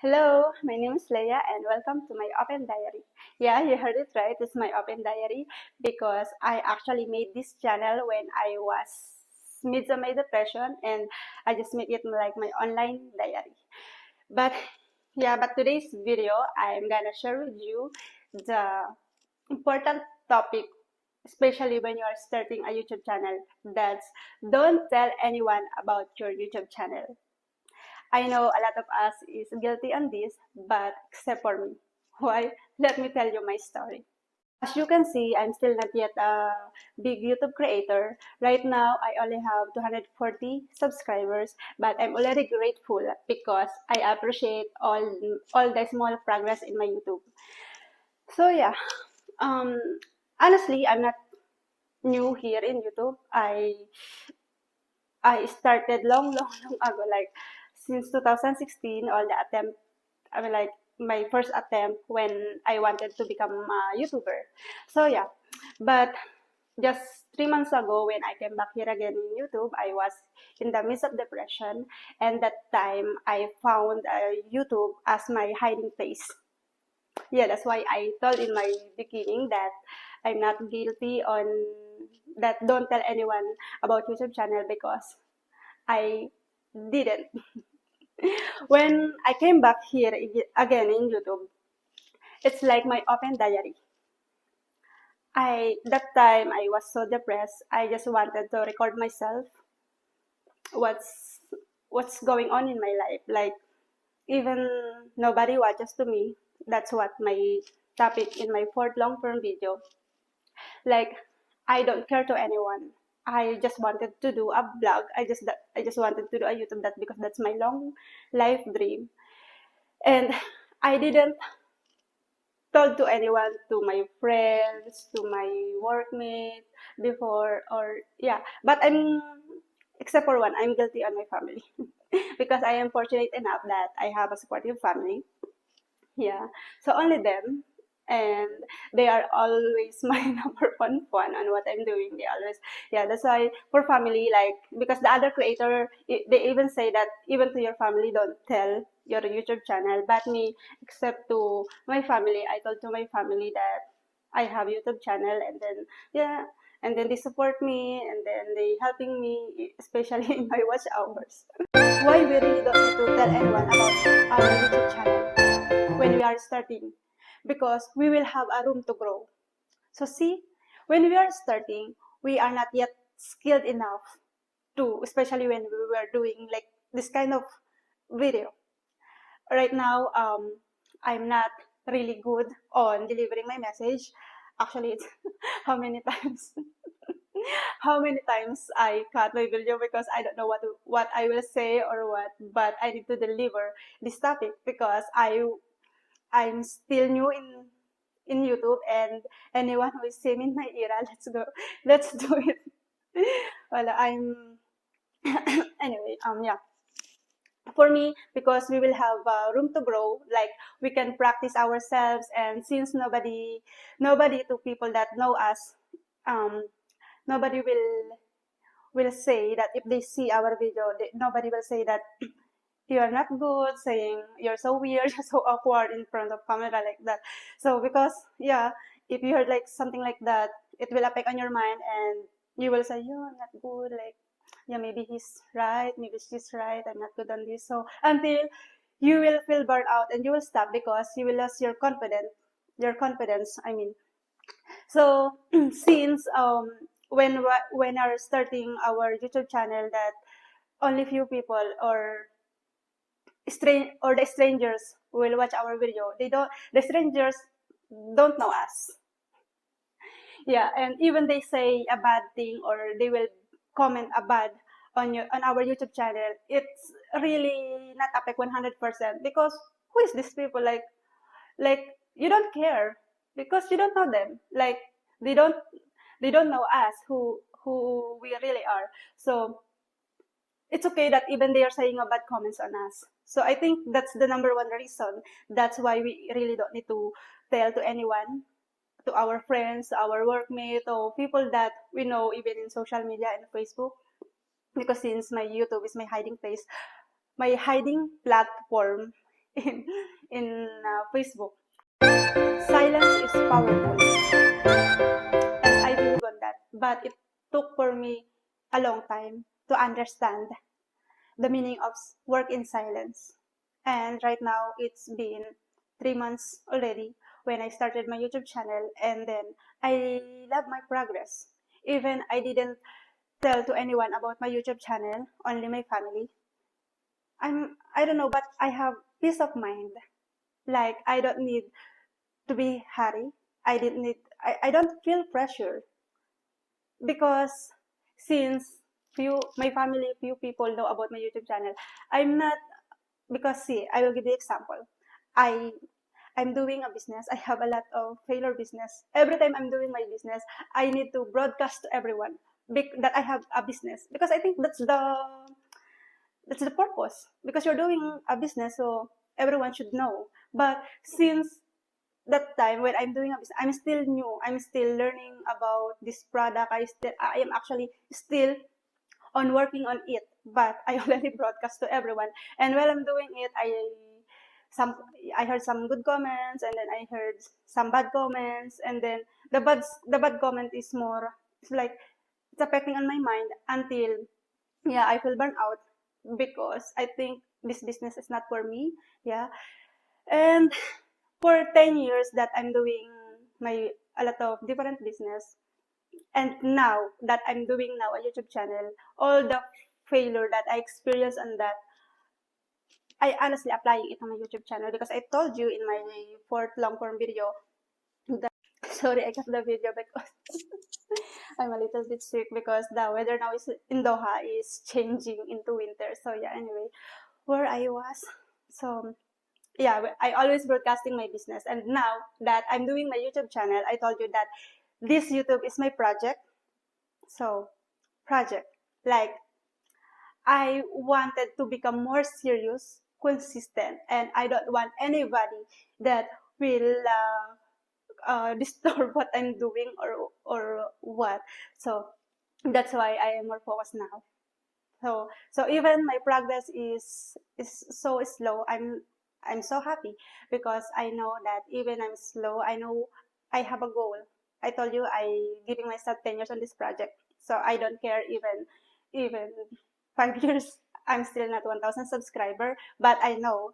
Hello, my name is Leia and welcome to my open diary. Yeah, you heard it right. It's my open diary because I actually made this channel when I was midst of my depression and I just made it like my online diary. But but today's video I'm gonna share with you the important topic, especially when you are starting a YouTube channel. That's don't tell anyone about your YouTube channel. I know a lot of us is guilty on this, but except for me. Why? Let me tell you my story. As you can see, I'm still not yet a big YouTube creator. Right now, I only have 240 subscribers, but I'm already grateful because I appreciate all the small progress in my YouTube. So um, honestly, I'm not new here in YouTube. I started long ago, like since 2016, all the attempt, I mean, like my first attempt when I wanted to become a YouTuber. So but just 3 months ago, when I came back here again in YouTube, I was in the midst of depression, and that time I found YouTube as my hiding place. Yeah, that's why I told in my beginning that I'm not guilty on that. Don't tell anyone about YouTube channel because I didn't. When I came back here again in YouTube, it's like my open diary. That time I was so depressed. I just wanted to record myself what's what's going on in my life. Like even nobody watches to me. That's what my topic in my fourth long form video. Like I don't care to anyone. I just wanted to do a blog. I just wanted to do a YouTube that because that's my long life dream. And I didn't told to anyone, to my friends, to my workmates before, or but I'm except for one, I'm guilty on my family because I am fortunate enough that I have a supportive family. Yeah, so only them, and they are always my number one fan on what I'm doing. They always, that's why for family, like because the other creator, they even say that even to your family, don't tell your YouTube channel. But me, except to my family, I told to my family that I have YouTube channel, and then and then they support me, and then they helping me, especially in my watch hours. Why we really don't need to tell anyone about our YouTube channel when we are starting? Because we will have a room to grow. So see, when we are starting, we are not yet skilled enough to, especially when we were doing like this kind of video. Right now, I'm not really good on delivering my message. Actually, it's how many times how many times I cut my video because I don't know what I will say or what, but I need to deliver this topic because I'm still new in YouTube, and anyone who is same in my era, let's do it. Well, I'm anyway. For me, because we will have room to grow, like we can practice ourselves, and since nobody to people that know us, um, nobody will say that if they see our video, nobody will say that you are not good, saying you're so weird, you're so awkward in front of camera like that. So because if you heard like something like that, it will affect on your mind, and you will say, "You're not good." Like, maybe he's right, maybe she's right. I'm not good on this. So until you will feel burnt out and you will stop because you will lose your confidence. Your confidence, I mean. So since when are starting our YouTube channel, that only few people or the strangers will watch our video. The strangers don't know us. Yeah, and even they say a bad thing or they will comment a bad on our YouTube channel. It's really not affect 100% because who is these people? Like you don't care because you don't know them. Like they don't they don't know us who we really are. So it's okay that even they are saying a bad comments on us. So I think that's the number one reason. That's why we really don't need to tell to anyone, to our friends, to our workmates, or people that we know, even in social media and Facebook. Because since my YouTube is my hiding place, my hiding platform in Facebook. Silence is powerful, and I believe on that. But it took for me a long time to understand the meaning of work in silence. And right now, it's been 3 months already when I started my YouTube channel, and then I love my progress. Even I didn't tell to anyone about my YouTube channel, only my family. I don't know, but I have peace of mind. Like I don't need to be hurry. I don't feel pressure because since my family, few people know about my YouTube channel, I'm not, because see, I will give you example. I I'm doing a business. I have a lot of failure business. Every time I'm doing my business, I need to broadcast to everyone that I have a business, because I think that's the purpose, because you're doing a business, so everyone should know. But since that time when I'm doing a business, I'm still new. I'm still learning about this product. I am actually still on working on it, but I already broadcast to everyone. And while I'm doing it, some I heard some good comments, and then I heard some bad comments, and then the bad comment is more, it's like it's affecting on my mind until, yeah, I feel burnt out because I think this business is not for me. Yeah. And for 10 years that I'm doing my a lot of different business, and now that I'm doing now a YouTube channel, all the failure that I experienced on that, I honestly applying it on my YouTube channel, because I told you in my fourth long form video that sorry, I got the video because I'm a little bit sick because the weather now is in Doha is changing into winter. So yeah, anyway, where I was. So yeah, I always broadcasting my business, and now that I'm doing my YouTube channel, I told you that this YouTube is my project. So project, like I wanted to become more serious, consistent, and I don't want anybody that will disturb what I'm doing, or what. So that's why I am more focused now. So even my progress is so slow. I'm so happy because I know that even I'm slow, I know I have a goal. I told you I giving myself 10 years on this project. So I don't care even 5 years. I'm still not 1,000 subscriber, but I know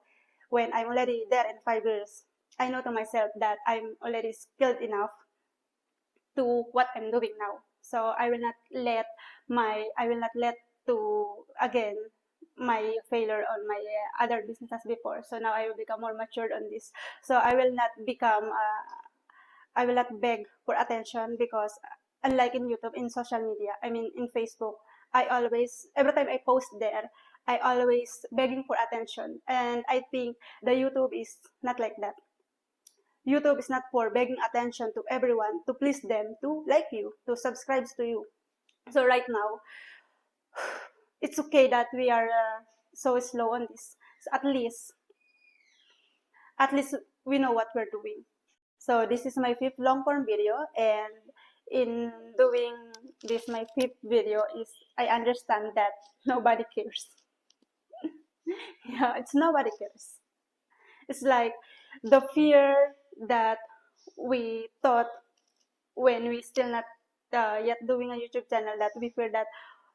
when I'm already there in 5 years, I know to myself that I'm already skilled enough to what I'm doing now. So I will not let to again my failure on my other businesses before. So now I will become more matured on this. So I will not beg for attention, because unlike in YouTube, in social media, I mean in Facebook, I always, every time I post there, I always begging for attention. And I think the YouTube is not like that. YouTube is not for begging attention to everyone to please them to like you, to subscribe to you. So right now, it's okay that we are so slow on this. So at least we know what we're doing. So this is my fifth long form video, and in doing this my fifth video is I understand that nobody cares. Yeah, it's nobody cares. It's like the fear that we thought when we still not yet doing a YouTube channel, that we fear that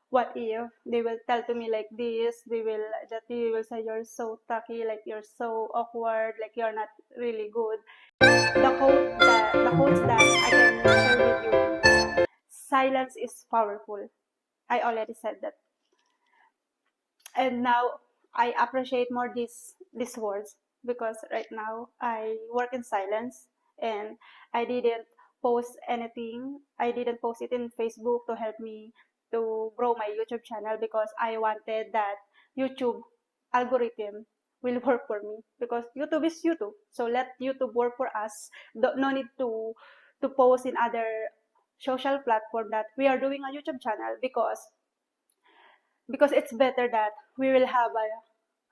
what if they will tell to me like this, they will say you're so tacky, like you're so awkward, like you're not really good. The quotes that I can share with you: silence is powerful. I already said that, and now I appreciate more these words, because right now I work in silence, and I didn't post anything. I didn't post it in Facebook to help me to grow my YouTube channel, because I wanted that YouTube algorithm will work for me, because YouTube is YouTube. So let YouTube work for us. No need to post in other social platform that we are doing a YouTube channel, because it's better that we will have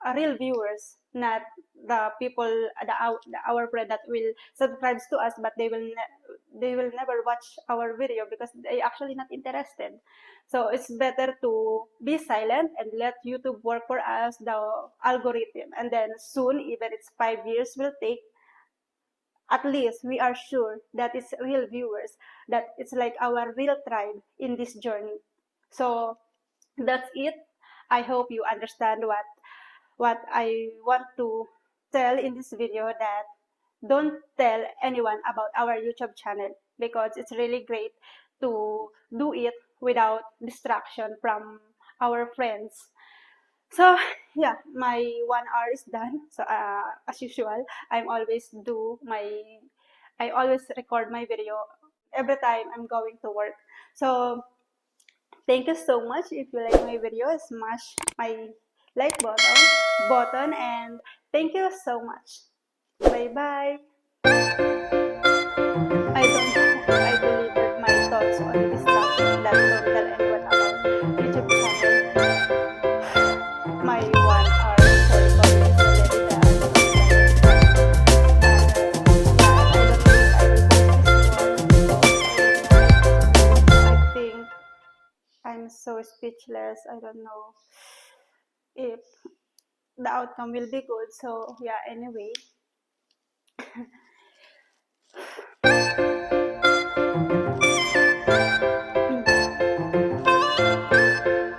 a real viewers, not the people, our friend that will subscribe to us, but they will never watch our video because they actually not interested. So it's better to be silent and let YouTube work for us, the algorithm. And then soon, even it's 5 years will take, at least we are sure that it's real viewers, that it's like our real tribe in this journey. So that's it. I hope you understand what I want to tell in this video, that don't tell anyone about our YouTube channel because it's really great to do it without distraction from our friends. So yeah, my 1 hour is done. So as usual, I always record my video every time I'm going to work. So thank you so much. If you like my video, smash my like button, and thank you so much. Bye bye. I delivered my thoughts on this topic, that don't tell anyone about YouTube channel. My 1 hour for recording is already done. I think I'm so speechless. I don't know if the outcome will be good. So yeah, anyway.